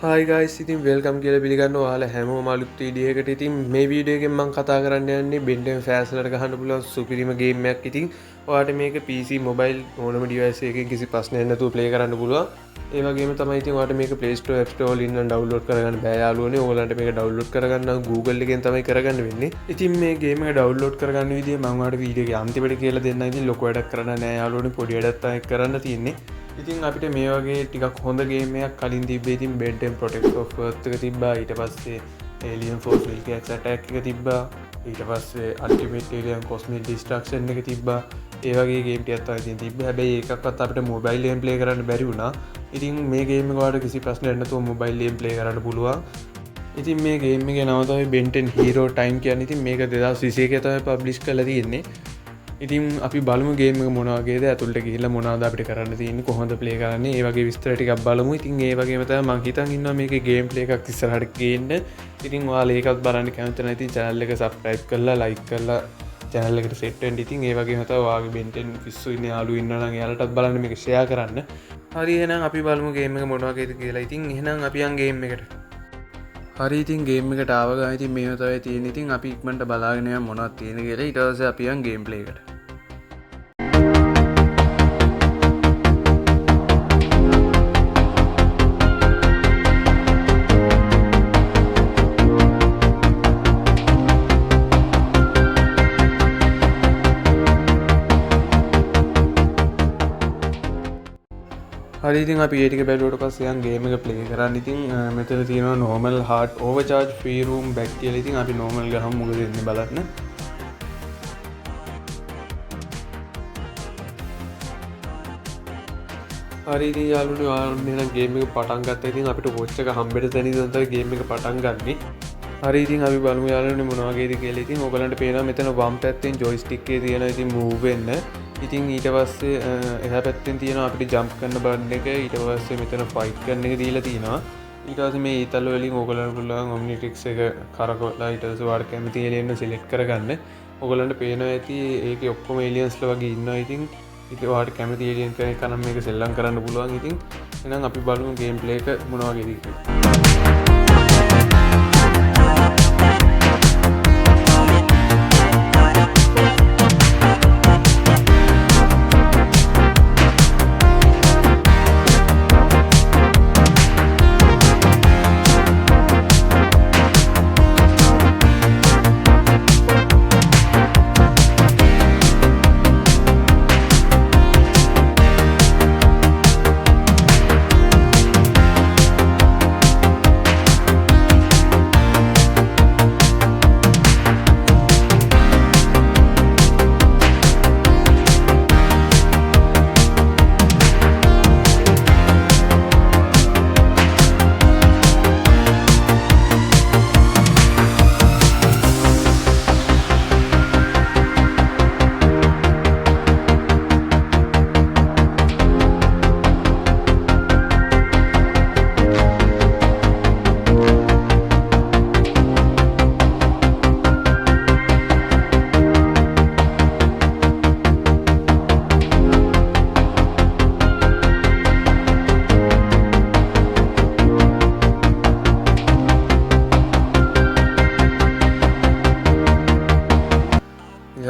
Hi guys, ඉතින් welcome කියලා පිළිගන්න ඔයාලා හැමෝම අලුත් වීඩියෝ එකකට. ඉතින් මේ වීඩියෝ එකෙන් මම කතා කරන්න යන්නේ Ben 10 Fast වලට ගහන්න පුළුවන් සුපිරිම ගේම් එකක්. ඉතින් ඔයාලට මේක PC mobile ඕනම device එකකින් කිසි ප්‍රශ්නයක් නැතුව play කරන්න පුළුවන්. ඒ වගේම තමයි ඉතින් ඔයාලට මේක Play Store App Store වලින් නම් download කරගන්න බෑ යාළුවනේ. ඔයාලන්ට මේක download කරගන්න නම් Google එකෙන් තමයි කරගන්න වෙන්නේ. ඉතින් මේ ගේම් එක download කරගන්න විදිය මම ඔයාලට වීඩියෝ එකේ අන්තිමට කියලා දෙන්නම්. ඉතින් ලොකු වැඩක් කරන්න නෑ යාළුවනේ, පොඩි වැඩක් තමයි කරන්න තියෙන්නේ. ඉතින් අපිට මේ වගේ ටිකක් හොඳ ගේමයක් කලින් තිබ්බේ. ඉතින් Ben 10 Protect of Earth එක තිබ්බා, ඊට පස්සේ Alien Force Wilcox Attack එක තිබ්බා, ඊට පස්සේ Ultimate Alien Cosmic Destruction එක තිබ්බා. ඒ වගේ ගේම් ටිකක් තමයි ඉතින් තිබ්බේ. හැබැයි ඒකක්වත් අපිට මොබයිල් එකෙන් ප්ලේ කරන්න බැරි වුණා. ඉතින් මේ ගේම් එක ඔයාලට කිසි ප්‍රශ්නයක් නැතුව මොබයිල් එකෙන් ප්ලේ කරන්න පුළුවන්. ඉතින් මේ ගේම් එකේ නම තමයි Ben 10 Hero Time කියන්නේ. ඉතින් මේක 2021 තමයි පබ්ලිෂ් කරලා තියෙන්නේ. ඉතින් අපි බලමු ගේම් එක මොන වගේද, ඇතුළට ගිහිල්ලා මොනවද අපිට කරන්න තියෙන්නේ, කොහොමද ප්ලේ කරන්නේ, ඒ වගේ විස්තර ටිකක් බලමු. ඉතින් ඒ වගේම තමයි මම හිතන් ඉන්නවා මේකේ ගේම් ප්ලේ එකක් ඉස්සරහට ගේන්න. ඉතින් ඔයාලා ඒකත් බලන්න කැමති නම් ඉතින් channel එක subscribe කරලා like කරලා channel එකට set වෙන්න. ඉතින් ඒ වගේම තමයි ඔයාගේ Ben 10 පිස්සු ඉන්න යාළුවෝ ඉන්නවා නම් එයාලටත් බලන්න මේක share කරන්න. හරි, එහෙනම් අපි බලමු ගේම් එක මොන වගේද කියලා. ඉතින් එහෙනම් අපි යන් ගේම් එකට. හරි, ඉතින් ගේම් එකට ආව ගමන් ඉතින් මේව තමයි තියෙන්නේ. ඉතින් අපි ඉක්මනට බලාගෙන යමු මොනවද තියෙන්නේ කියලා. ඊට පස්සේ අපි යන් ගේම් ප්ලේ එකට. හරි, ඉතින් අපි ඒ ටික බැලුවට පස්සේ යන් ගේම් එක ප්ලේ කරන්න. ඉතින් මෙතන තියෙනවා normal hard overcharge free room back කියලා. ඉතින් අපි normal ගහමු මොකද වෙන්නේ බලන්න. හරි, ඉතින් යාළුවනේ ඔයාලා නම් ගේම් එක පටන් ගත්තා. ඉතින් අපිට watch එක හම්බෙට තැන ඉඳන් තමයි ගේම් එක පටන් ගන්නෙ. හරි, ඉතින් අපි බලමු යාළුවනේ මොන වගේද කියලා. ඉතින් ඔයගලන්ට පේනවා මෙතන වම් පැත්තෙන් joystick එකේ තියෙන ඉතින් move වෙන්න. ඉතින් ඊට පස්සේ එහා පැත්තෙන් තියෙනවා අපිට ජම්ප් කරන්න බටන් එක. ඊට පස්සේ මෙතන ෆයිට් කරන එක දීලා තිනවා. ඊට පස්සේ මේ ඊතල වලින් ඕගලන්ට පුළුවන් ඔම්නිට්‍රික්ස් එක කරකවලා ඊට පස්සේ ඔයාලට කැමති එලියන් එක සිලෙක්ට් කරගන්න. ඕගලන්ට පේනවා ඇති ඒකේ ඔක්කොම එලියන්ස්ලා වගේ ඉන්නවා. ඉතින් ඔයාලට කැමති එලියන් කෙනෙක් නම් මේක සෙල්ලම් කරන්න පුළුවන්. ඉතින් එහෙනම් අපි බලමු ගේම් ප්ලේ එක මොන වගේද කියලා.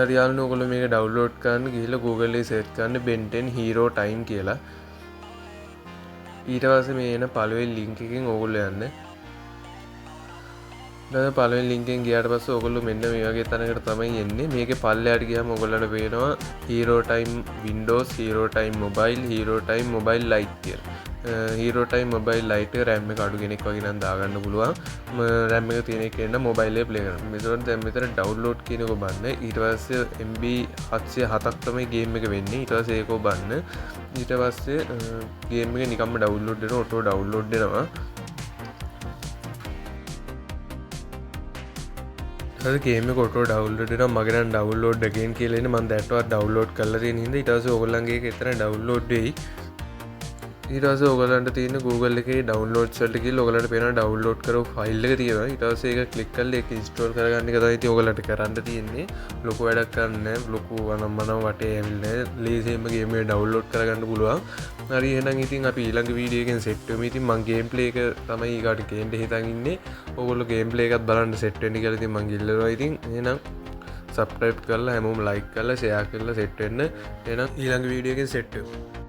හරි යාළුවනේ, ඔයගොල්ලෝ මේක ඩවුන්ලෝඩ් කරන්න ගිහලා Google එකේ සර්ච් කරන්න Ben 10 Hero Time කියලා. ඊට පස්සේ මේ එන පළවෙනි link එකෙන් ඔයගොල්ලෝ යන්න. දැන් පළවෙනි link එකෙන් ගියාට පස්සේ ඔයගොල්ලෝ මෙන්න මේ වගේ තැනකට තමයි එන්නේ. මේකේ පල්ලෙහාට ගියාම ඔයගොල්ලන්ට පේනවා Hero Time Windows, Hero Time Mobile, Hero Time Mobile Lite කියලා. Hero Time Mobile Lite එක RAM එක අඩු කෙනෙක් වගේ නම් දාගන්න පුළුවන්. RAM එක තියෙන එකෙන් නම් mobile එක play කරන්න. මෙතන දැන් මෙතන download කියන එක ඔබන්න. ඊට පස්සේ MB 707ක් තමයි game එක වෙන්නේ. ඊට පස්සේ ඒක ඔබන්න. ඊට පස්සේ game එක නිකම්ම download වෙනවා, auto download වෙනවා. ඊට ගේම් එක auto download වෙනවා. මගේ නම් download again කියලා එන්නේ. මම දැටවත් download කරලා තියෙන හින්දා ඊට පස්සේ ඔයගොල්ලන්ගේ එක එතන download වෙයි. ඊට පස්සේ ඔයගලන්ට තියෙන Google එකේ downloads වලට ගිහලා ඔයගලන්ට පේනවා download කරපු ෆයිල් එක තියෙනවා. ඊට පස්සේ ඒක ක්ලික් කරලා ඒක install කරගන්න එක තමයි ඉතින් ඔයගලන්ට කරන්න තියෙන්නේ. ලොකු වැඩක් කරන්න නැහැ. ලොකු වනම් වටේ ඇවිල්ලා ලේසියෙන්ම ගේම් එක download කරගන්න පුළුවන්. හරි එහෙනම් ඉතින් අපි ඊළඟ වීඩියෝ එකෙන් සෙට් වෙමු. ඉතින් මම ගේම් ප්ලේ එක තමයි ඊගාට ගේන්න හිතන් ඉන්නේ. ඔයගොල්ලෝ ගේම් ප්ලේ එකත් බලන්න සෙට් වෙන්න කියලා ඉතින් මම ඉල්ලනවා. ඉතින් එහෙනම් subscribe කරලා හැමෝම like කරලා share කරලා සෙට් වෙන්න. එහෙනම් ඊළඟ වීඩියෝ එකෙන් සෙට් වෙමු.